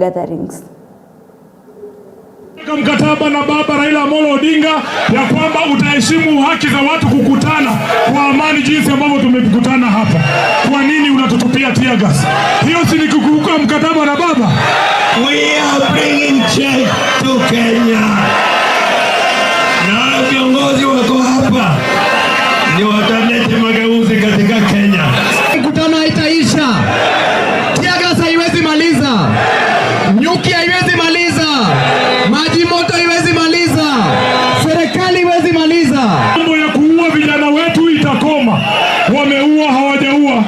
gatherings. Mkataba na baba Raila Amolo Odinga ya kwamba utaheshimu haki za watu kukutana kwa amani jinsi ambavyo tumekutana hapa. Kwa nini unatutupia tear gas? Hiyo si ni kukiuka mkataba na baba? We are bringing change to Kenya. Na viongozi wako hapa ni watalete mageuzi katika Kenya. Mkutano haitaisha. Tear gas haiwezi maliza. Nyuki haiwezi maliza. Maji moto haiwezi maliza. Serikali haiwezi maliza. Mambo ya kuua vijana wetu itakoma. Wameua hawajaua.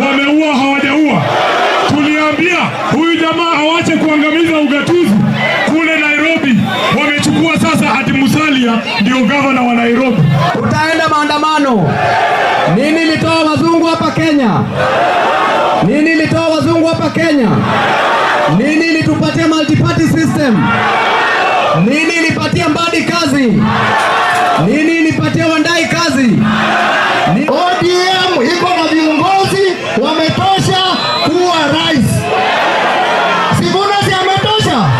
Wameua hawajaua. Tuliambia huyu jamaa awache kuangamiza ugatuzi kule Nairobi. Wamechukua sasa hadi Musalia ndio gavana wa Nairobi. Utaenda maandamano. Nini litoa wazungu hapa Kenya? Nini litoa wazungu hapa Kenya? Nini litupatia multi-party system? Nini lipatia Mbadi kazi? Nini lipatia Wandai kazi? ODM iko na viongozi wametosha kuwa rais. Sivuna si ametosha?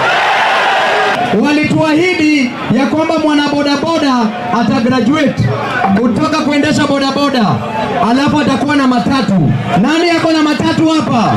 Walituahidi ya kwamba mwana bodaboda atagraduate kutoka kuendesha bodaboda, alafu atakuwa na matatu. Nani yako na matatu hapa?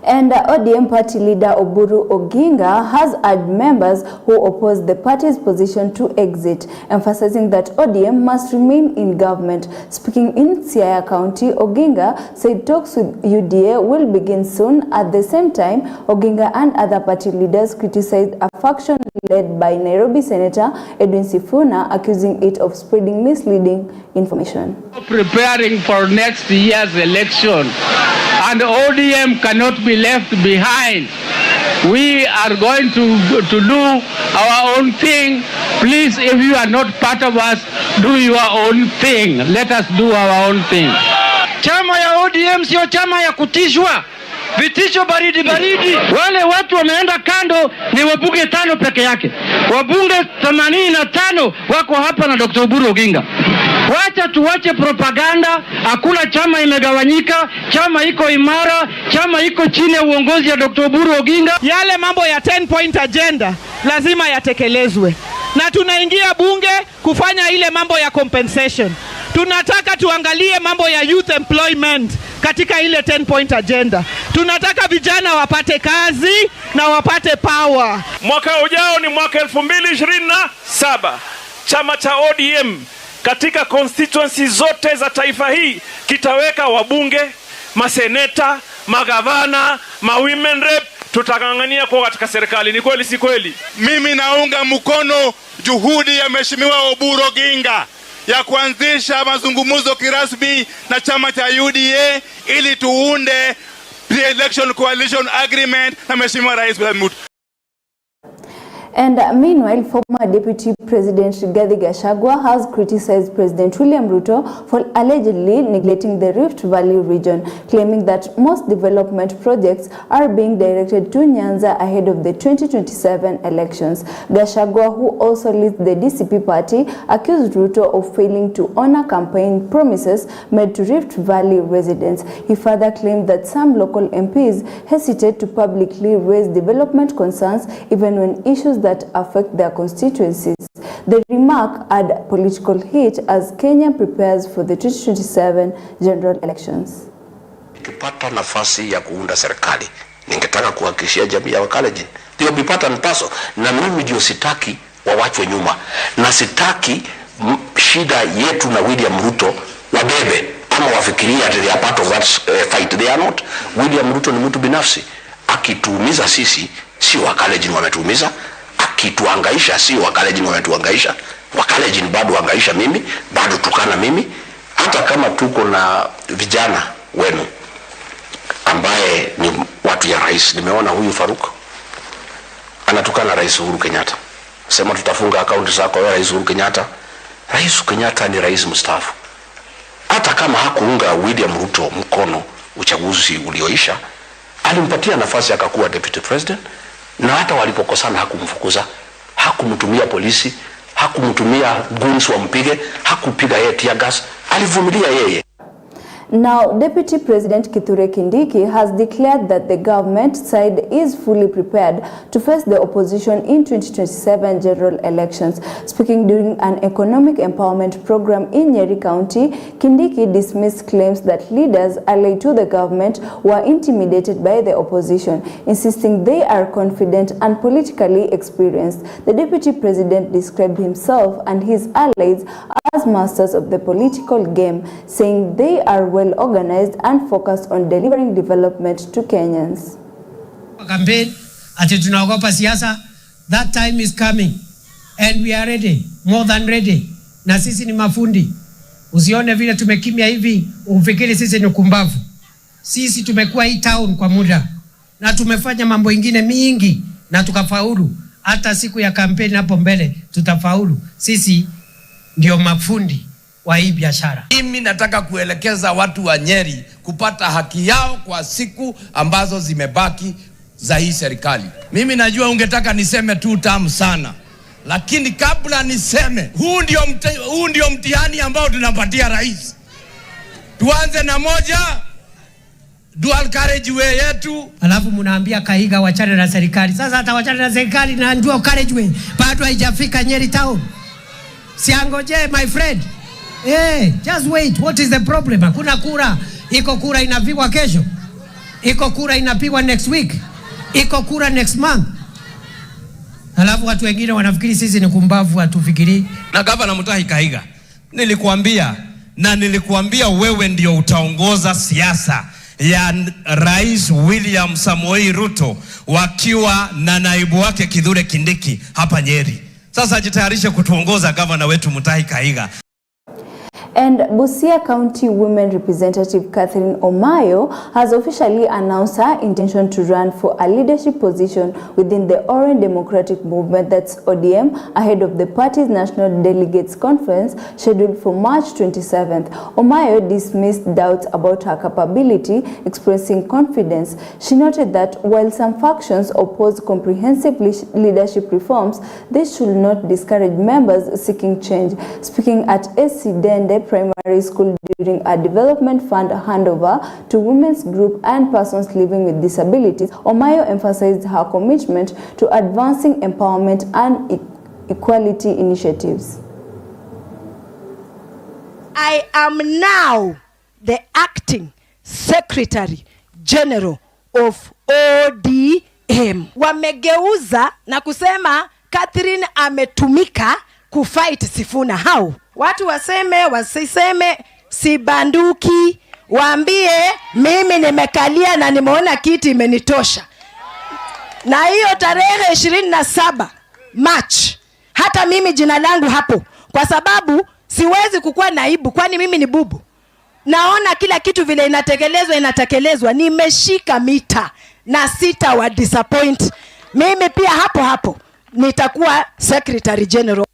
And ODM party leader Oburu Oginga has urged members who oppose the party's position to exit, emphasizing that ODM must remain in government. Speaking in Siaya County, Oginga said talks with UDA will begin soon. At the same time, Oginga and other party leaders criticized a faction led by Nairobi Senator Edwin Sifuna, accusing it of spreading misleading information. Preparing for next year's election, and ODM cannot be left behind. We are going to do our own thing. Please, if you are not part of us, do your own thing. Let us do our own thing. Chama ya ODM sio chama ya kutishwa. Vitisho baridi baridi. Wale watu wameenda kando ni wabunge 5 peke yake. Wabunge 85 wako hapa na Dr. Oburu Oginga. Wacha tuwache propaganda. Hakuna chama imegawanyika. Chama iko imara. Chama iko chini ya uongozi ya Dr. Oburu Oginga. Yale mambo ya 10-point agenda lazima yatekelezwe. Na tunaingia bunge kufanya ile mambo ya compensation. Tunataka tuangalie mambo ya youth employment katika ile 10-point agenda. Tunataka vijana wapate kazi na wapate power. Mwaka ujao ni mwaka 2027. Chama cha ODM katika constituency zote za taifa hii kitaweka wabunge, maseneta, magavana, women rep. Tutangangania kwa katika serikali. Ni kweli si kweli? Mimi naunga mkono juhudi ya Mheshimiwa Oburu Oginga ya kuanzisha mazungumzo kirasmi na chama cha UDA ili tuunde pre-election coalition agreement na Mheshimiwa Rais William. And meanwhile, former Deputy President Rigathi Gachagua has criticized President William Ruto for allegedly neglecting the Rift Valley region, claiming that most development projects are being directed to Nyanza ahead of the 2027 elections. Gachagua, who also leads the DCP party, accused Ruto of failing to honor campaign promises made to Rift Valley residents. He further claimed that some local MPs hesitate to publicly raise development concerns even when issues that affect their constituencies. The remark add political heat as Kenya prepares for the 2027 general elections. Nikipata nafasi ya kuunda serikali, ningetaka kuhakikishia jamii ya Wakalenjin ndio bipata npaso, na mimi ndio sitaki wawachwe nyuma, na sitaki shida yetu na William Ruto wabebe ama wafikiria they are part of that fight. They are not. William Ruto ni mtu binafsi. Akituumiza sisi, si Wakalenjin wametuumiza. Akituangaisha, si Wakalenjin wametuangaisha. Wakalenjin bado wangaisha mimi, bado tukana mimi. Hata kama tuko na vijana wenu ambaye ni watu ya rais. Nimeona huyu Faruk anatukana Rais Uhuru Kenyatta. Sema tutafunga akaunti zako ya Rais Uhuru Kenyatta. Rais Kenyatta ni rais mstaafu. Hata kama hakuunga William Ruto mkono uchaguzi ulioisha, alimpatia nafasi akakuwa deputy president, na hata walipokosana hakumfukuza, hakumtumia polisi, hakumtumia guns wampige, hakupiga yeye tear gas, alivumilia yeye. Now, Deputy President Kithure Kindiki has declared that the government side is fully prepared to face the opposition in 2027 general elections. Speaking during an economic empowerment program in Nyeri County, Kindiki dismissed claims that leaders allied to the government were intimidated by the opposition, insisting they are confident and politically experienced. The Deputy President described himself and his allies as masters of the political game, saying they are well organized and focused on delivering development to Kenyans. Campaign, ati tunaogopa siasa, that time is coming and we are ready, more than ready. Na sisi ni mafundi. Usione vile tumekimya hivi, ufikiri sisi ni kumbavu. Sisi tumekuwa hii town kwa muda na tumefanya mambo ingine mingi na tukafaulu. Hata siku ya kampeni hapo mbele tutafaulu. Sisi ndio mafundi wa hii biashara. Mimi nataka kuelekeza watu wa Nyeri kupata haki yao kwa siku ambazo zimebaki za hii serikali. Mimi najua ungetaka niseme tu tamu sana, lakini kabla niseme, huu ndio mtihani ambao tunapatia rais. Tuanze na moja, dual carriageway yetu. Alafu mnaambia Kahiga wachane na serikali. Sasa hata wachane na serikali na dual carriageway bado haijafika Nyeri town. Siangoje my friend. Just wait. What is the problem? Hakuna kura. Iko kura inapigwa kesho. Iko kura inapigwa next week. Iko kura next month. Alafu watu wengine wanafikiri sisi ni kumbavu, hatufikiri. Na Gavana Mutahi Kahiga, nilikuambia wewe ndio utaongoza siasa ya Rais William Samoei Ruto wakiwa na naibu wake Kithure Kindiki hapa Nyeri. Sasa jitayarishe kutuongoza Gavana wetu Mutahi Kahiga. And Busia County Women Representative Catherine Omayo has officially announced her intention to run for a leadership position within the Orange Democratic Movement, that's ODM, ahead of the party's National Delegates Conference scheduled for March 27th. Omayo dismissed doubts about her capability, expressing confidence. She noted that while some factions oppose comprehensive leadership reforms, this should not discourage members seeking change. Speaking at SC Dende Primary School during a development fund handover to women's group and persons living with disabilities, Omayo emphasized her commitment to advancing empowerment and equality initiatives. I am now the acting Secretary General of ODM. Wamegeuza na kusema Catherine ametumika kufight Sifuna. How? Watu waseme, wasiseme, sibanduki, waambie mimi nimekalia na nimeona kiti imenitosha. Na hiyo tarehe 27 March, hata mimi jina langu hapo, kwa sababu siwezi kukua naibu, kwani mimi ni bubu. Naona kila kitu vile inatekelezwa, nimeshika mita na sita wa disappoint. Mimi pia hapo nitakuwa Secretary General.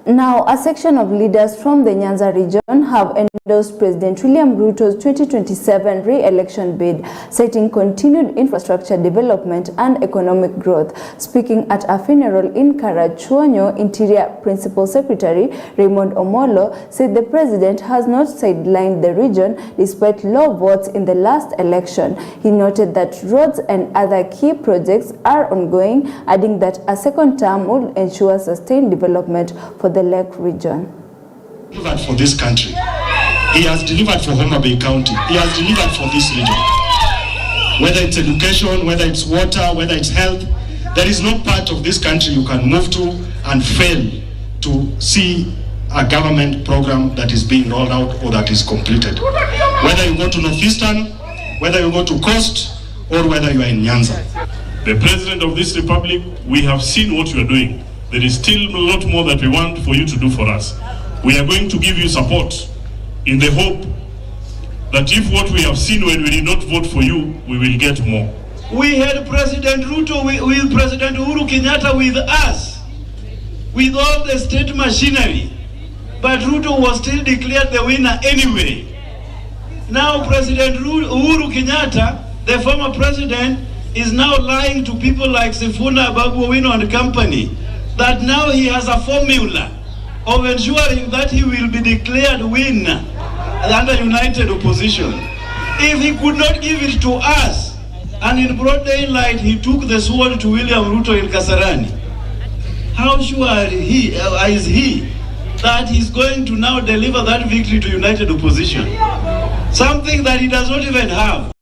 Now, a section of leaders from the Nyanza region have endorsed President William Ruto's 2027 re-election bid, citing continued infrastructure development and economic growth. Speaking at a funeral in Karachuonyo, Interior Principal Secretary Raymond Omolo said the president has not sidelined the region despite low votes in the last election. He noted that roads and other key projects are ongoing, adding that a second term will ensure sustained development for the Lake region. Delivered for this country. He has delivered for Homa Bay County. He has delivered for this region. Whether it's education, whether it's water, whether it's health, there is no part of this country you can move to and fail to see a government program that is being rolled out or that is completed. Whether you go to Northeastern, whether you go to Coast, or whether you are in Nyanza. The President of this Republic, we have seen what you are doing. There is still a lot more that we want for you to do for us. We are going to give you support in the hope that if what we have seen when we did not vote for you, we will get more. We had President Ruto with President Uhuru Kenyatta with us, with all the state machinery, but Ruto was still declared the winner anyway. Now President Uhuru Kenyatta, the former president, is now lying to people like Sifuna, Babu Owino and company, that now he has a formula of ensuring that he will be declared winner. under united opposition. If he could not give it to us, and in broad daylight he took the sword to William Ruto in Kasarani, how sure is he that he's going to now deliver that victory to united opposition? Something that he does not even have.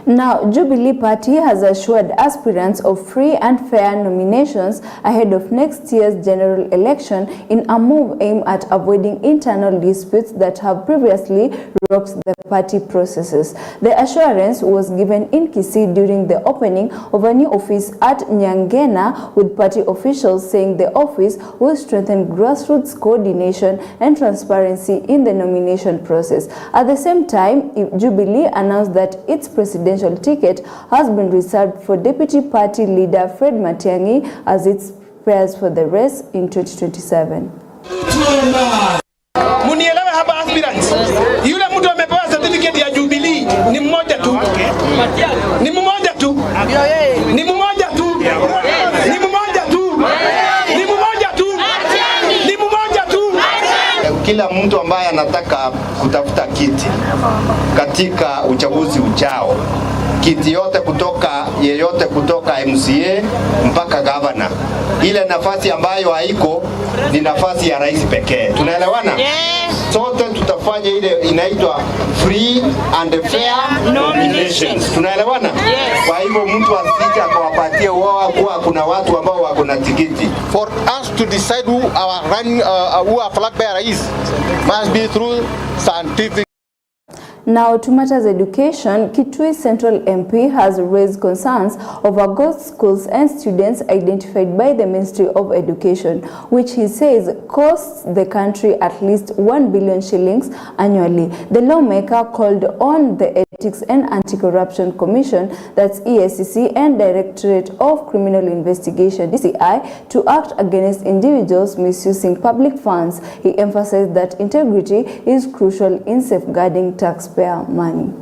Now, Jubilee Party has assured aspirants of free and fair nominations ahead of next year's general election in a move aimed at avoiding internal disputes that have previously rocked the party processes. The assurance was given in Kisii during the opening of a new office at Nyangena, with party officials saying the office will strengthen grassroots coordination and transparency in the nomination process. At the same time, Jubilee announced that its presidential ticket has been reserved for Deputy Party Leader Fred Matiang'i as it prepares for the race in 2027. Munielewe hapa aspirants. Yule mtu amepewa certificate ya Jubilee ni mmoja tu. Ni mmoja tu. Ni mmoja tu. Ni mmoja tu. Ni mmoja tu. Ni mmoja tu. Kila mtu ambaye anataka kutafuta kiti katika uchaguzi ujao, kiti yeyote kutoka MCA mpaka governor, ile nafasi ambayo haiko ni nafasi ya rais pekee. Tunaelewana? Sote tutafanya ile inaitwa free and fair nominations. Tunaelewana? Kwa hivyo mtu asije akawapatie wao kuwa kuna watu ambao wako na tikiti. For us to decide who our flag bearer is must be through scientific. Now, to matters education, Kitui Central MP has raised concerns over ghost schools and students identified by the Ministry of Education, which he says costs the country at least 1 billion shillings annually. The lawmaker called on the Ethics and Anti-Corruption Commission, that's EACC, and Directorate of Criminal Investigation, DCI, to act against individuals misusing public funds. He emphasized that integrity is crucial in safeguarding taxpayer money.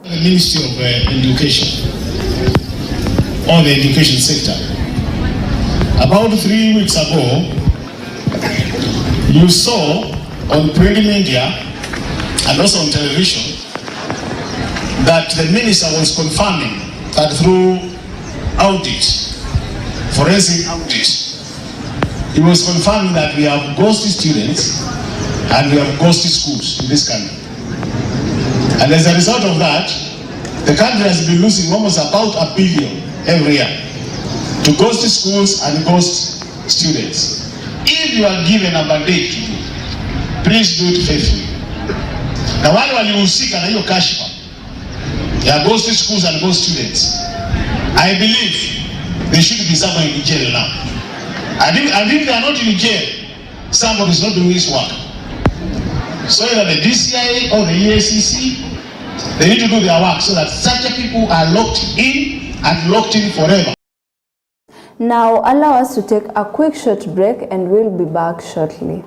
The Ministry of Education, or the education sector. About 3 weeks ago, you saw on print media and also on television that the minister was confirming that through audit, forensic audit, he was confirming that we have ghosted students and we have ghosted schools in this country. And as a result of that, the country has been losing almost about 1 billion every year to ghost schools and ghost students. If you are given a mandate, please do it faithfully. Na wale walihusika na hiyo kashfa ya ghost schools and ghost students, I believe they should be somewhere in jail now. And if they are not in jail, somebody is not doing his work. So either the DCI or the EACC, they need to do their work so that such people are locked in and locked in forever. Now allow us to take a quick short break and we'll be back shortly.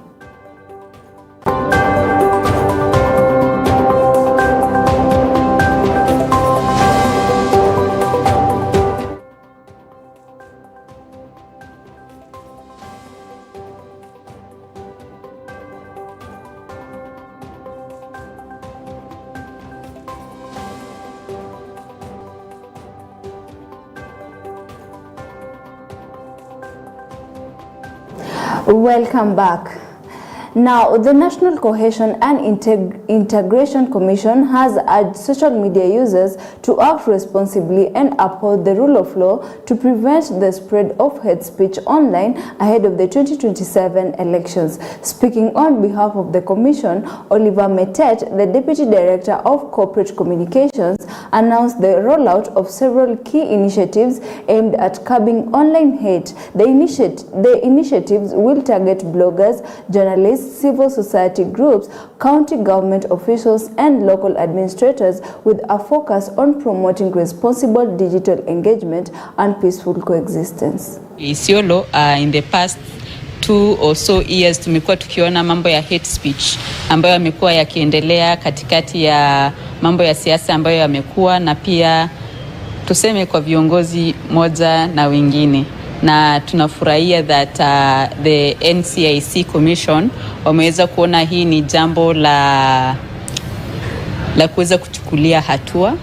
Welcome back. Now, the National Cohesion and Integration Commission has urged social media users to act responsibly and uphold the rule of law to prevent the spread of hate speech online ahead of the 2027 elections. Speaking on behalf of the Commission, Oliver Metet, the Deputy Director of Corporate Communications, announced the rollout of several key initiatives aimed at curbing online hate. The initiatives will target bloggers, journalists, civil society groups, county government officials, and local administrators, with a focus on promoting responsible digital engagement and peaceful coexistence. Isiolo, in the past 2 or so years tumekuwa tukiona mambo ya hate speech ambayo yamekuwa yakiendelea katikati ya mambo ya siasa ambayo yamekuwa, na pia tuseme kwa viongozi moja na wengine. na tunafurahia that the NCIC Commission wameweza kuona hii ni jambo la kuweza kuchukulia hatua.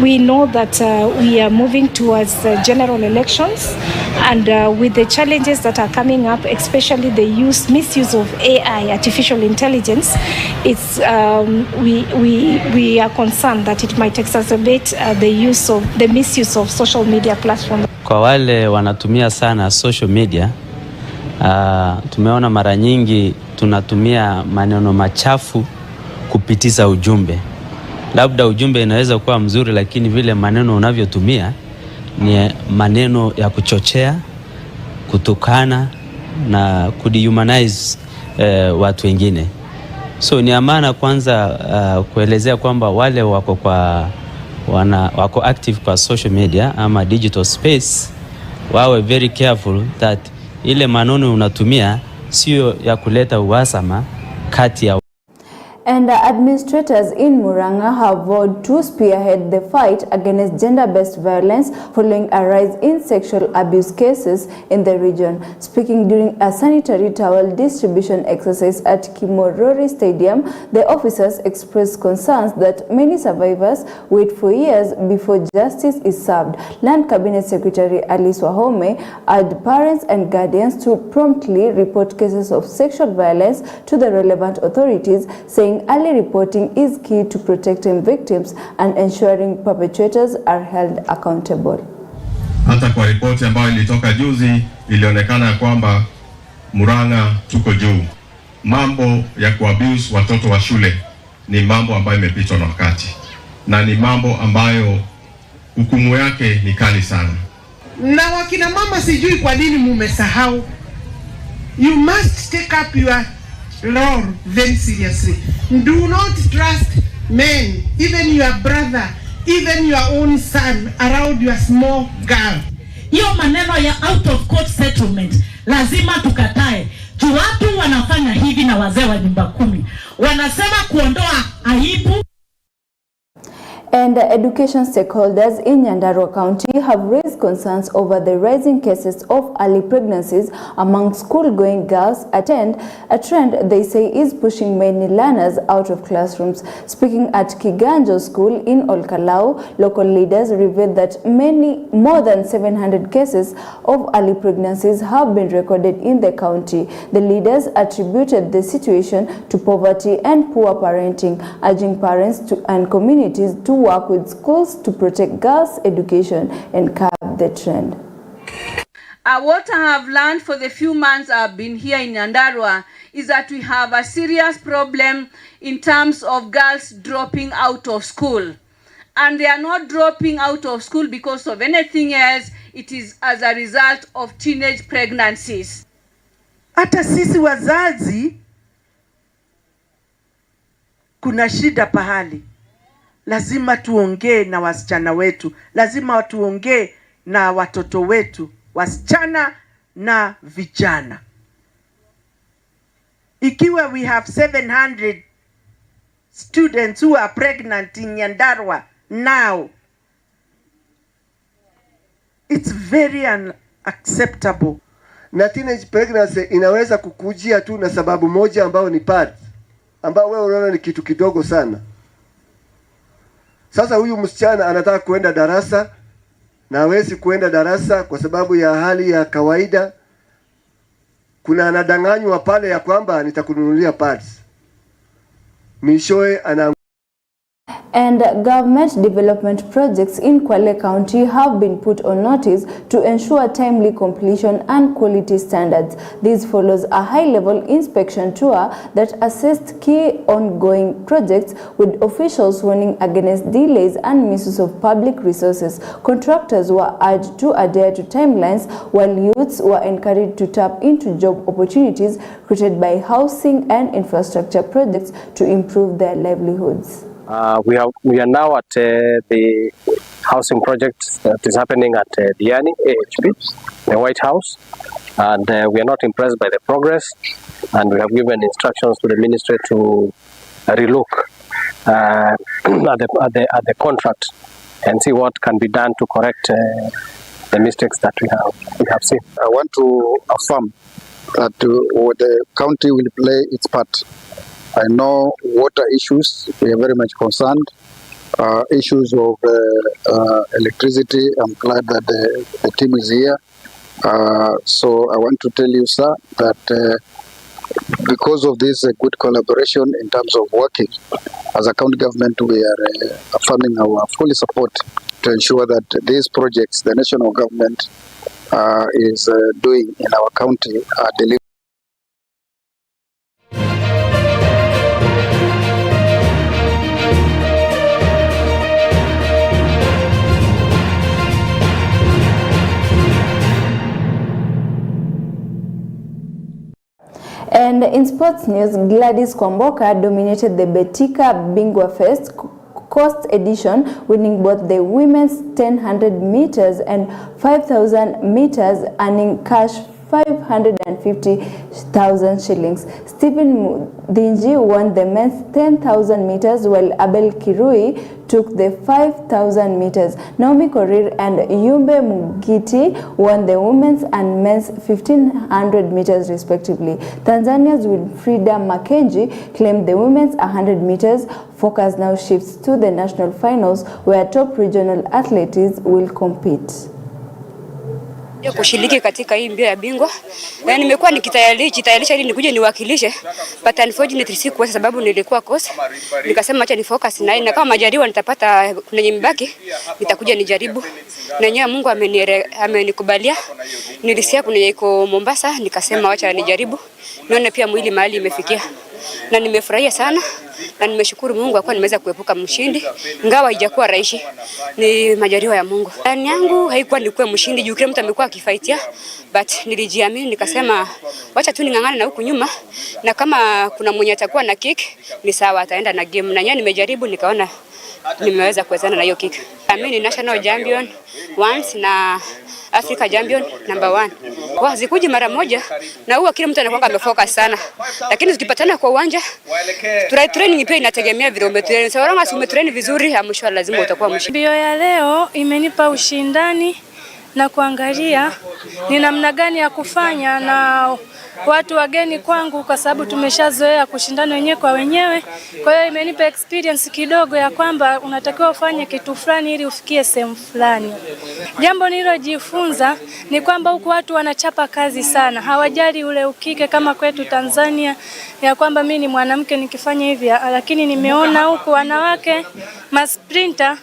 We know that we are moving towards general elections, and with the challenges that are coming up, especially the misuse of AI, artificial intelligence, it's we are concerned that it might exacerbate the misuse of social media platforms. Kwa wale wanatumia sana social media, tumeona mara nyingi tunatumia maneno machafu kupitiza ujumbe. Labda ujumbe inaweza kuwa mzuri, lakini vile maneno unavyotumia ni maneno ya kuchochea, kutukana na kudehumanize watu wengine. So ni amana kwanza kuelezea kwamba wale wako active kwa social media ama digital space wawe very careful that ile maneno unatumia sio ya kuleta uhasama kati ya. And administrators in Murang'a have vowed to spearhead the fight against gender-based violence following a rise in sexual abuse cases in the region. Speaking during a sanitary towel distribution exercise at Kimorori Stadium, the officers expressed concerns that many survivors wait for years before justice is served. Land Cabinet Secretary Alice Wahome urged parents and guardians to promptly report cases of sexual violence to the relevant authorities, saying early reporting is key to protecting victims and ensuring perpetrators are held accountable. Hata kwa ripoti ambayo ilitoka juzi ilionekana kwamba Murang'a tuko juu. Mambo ya kuabuse watoto wa shule ni mambo ambayo imepitwa na wakati, na ni mambo ambayo hukumu yake ni kali sana. Na wakina mama, sijui kwa nini mumesahau, you must take up your law very seriously. Do not trust men, even your brother, even your own son, around your small girl. Hiyo maneno ya out of court settlement lazima tukatae. Tu watu wanafanya hivi na wazee wa nyumba 10 wanasema kuondoa aibu. And education stakeholders in Nyandarua County have raised concerns over the rising cases of early pregnancies among school-going girls, a trend they say is pushing many learners out of classrooms. Speaking at Kiganjo School in Olkalau, local leaders revealed that more than 700 cases of early pregnancies have been recorded in the county. The leaders attributed the situation to poverty and poor parenting, urging parents and communities to work with schools to protect girls' education and curb the trend. What I have learned for the few months I've been here in Nyandarua is that we have a serious problem in terms of girls dropping out of school. And they are not dropping out of school because of anything else. It is as a result of teenage pregnancies. Hata sisi wazazi kuna shida pahali. Lazima tuongee na wasichana wetu. Lazima tuongee na watoto wetu, wasichana na vijana. Ikiwa we have 700 students who are pregnant in Nyandarua now, it's very unacceptable. Na teenage pregnancy inaweza kukujia tu na sababu moja ambao ni pads, ambao wewe unaona ni kitu kidogo sana. Sasa huyu msichana anataka kuenda darasa na hawezi kuenda darasa kwa sababu ya hali ya kawaida. Kuna anadanganywa pale ya kwamba nitakununulia pads. Mishoe ana. And government development projects in Kwale County have been put on notice to ensure timely completion and quality standards. This follows a high-level inspection tour that assessed key ongoing projects, with officials warning against delays and misuse of public resources. Contractors were urged to adhere to timelines, while youths were encouraged to tap into job opportunities created by housing and infrastructure projects to improve their livelihoods. We are now at the housing project that is happening at Diani, AHP, the White House, and we are not impressed by the progress, and we have given instructions to the ministry to relook at the contract and see what can be done to correct the mistakes that we have seen. I want to affirm that the county will play its part. I know water issues, we are very much concerned. Issues of electricity, I'm glad that the team is here. So I want to tell you, sir, that because of this good collaboration in terms of working, as a county government, we are affirming our full support to ensure that these projects the national government is doing in our county are delivered. And in sports news, Gladys Kwamboka dominated the Betika Bingwa Fest Coast edition, winning both the women's 1,000 meters and 5,000 meters, earning cash 550,000 shillings. Stephen Dinji won the men's 10,000 meters, while Abel Kirui took the 5,000 meters. Naomi Korir and Yumbe Mugiti won the women's and men's 1,500 meters respectively. Tanzania's Wilfrida Makenji claimed the women's 100 meters. Focus now shifts to the national finals, where top regional athletes will compete. Kushiriki katika hii mbio ya bingwa. Na nimekuwa nikitayarisha ili nikuje niwakilishe, but unfortunately sikuwa, sababu nilikuwa course. Nikasema acha ni focus na kama majaliwa nitapata kuna nyembaki nitakuja nijaribu. Na nyewe Mungu amenikubalia. Nilisikia kuna iko Mombasa, nikasema acha nijaribu. Nione pia mwili mahali imefikia. Na nimefurahia sana na nimeshukuru Mungu kwa nimeweza kuepuka mshindi, ingawa haijakuwa rahisi, ni majaliwa ya Mungu. Ndani yangu haikuwa nikuwe mshindi juu kila mtu amekuwa akifaitia, but nilijiamini nikasema wacha tu ningangane na huku nyuma, na kama kuna mwenye atakuwa na kick ni sawa, ataenda na game. Na nyanya nimejaribu nikaona nimeweza kuwezana na hiyo kick. Mimi ni national champion once na Africa champion number 1. Kwa zikuji mara moja na huwa kila mtu anakuwa amefocus sana. Lakini tukipatana kwa uwanja, training pia inategemea vile umetrain. Sawa, kama umetrain vizuri, mwisho lazima utakuwa mshindi. Mbio ya leo imenipa ushindani na kuangalia ni namna gani ya kufanya na watu wageni kwangu, kwa sababu tumeshazoea kushindana wenyewe kwa wenyewe. Kwa hiyo imenipa experience kidogo ya kwamba unatakiwa ufanye kitu fulani ili ufikie sehemu fulani. Jambo nilojifunza ni kwamba huku watu wanachapa kazi sana, hawajali ule ukike kama kwetu Tanzania, ya kwamba mimi ni mwanamke nikifanya hivi, lakini nimeona huku wanawake masprinter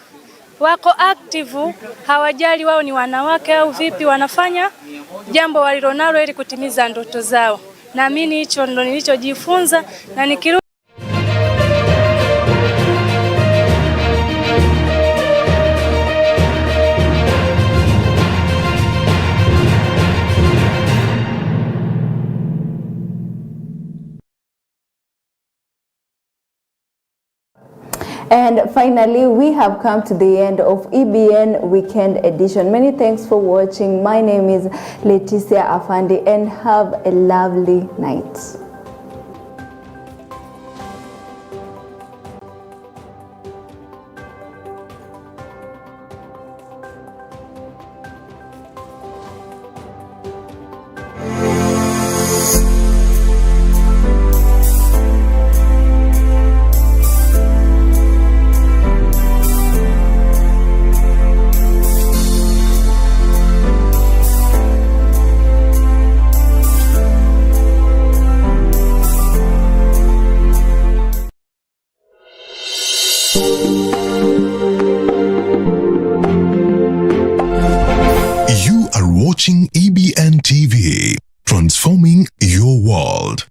wako active, hawajali wao ni wanawake au vipi, wanafanya jambo walilonalo ili kutimiza ndoto zao. Na mimi hicho ndo nilichojifunza na nikirudi. And finally, we have come to the end of EBN Weekend Edition. Many thanks for watching. My name is Leticia Afandi, and have a lovely night. You are watching EBN TV, transforming your world.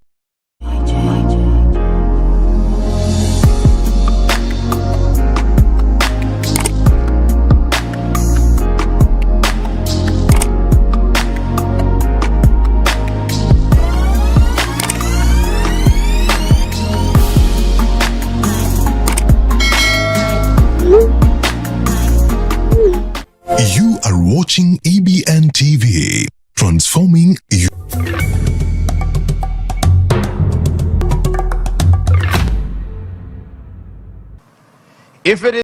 You are watching EBN TV, transforming you. If it is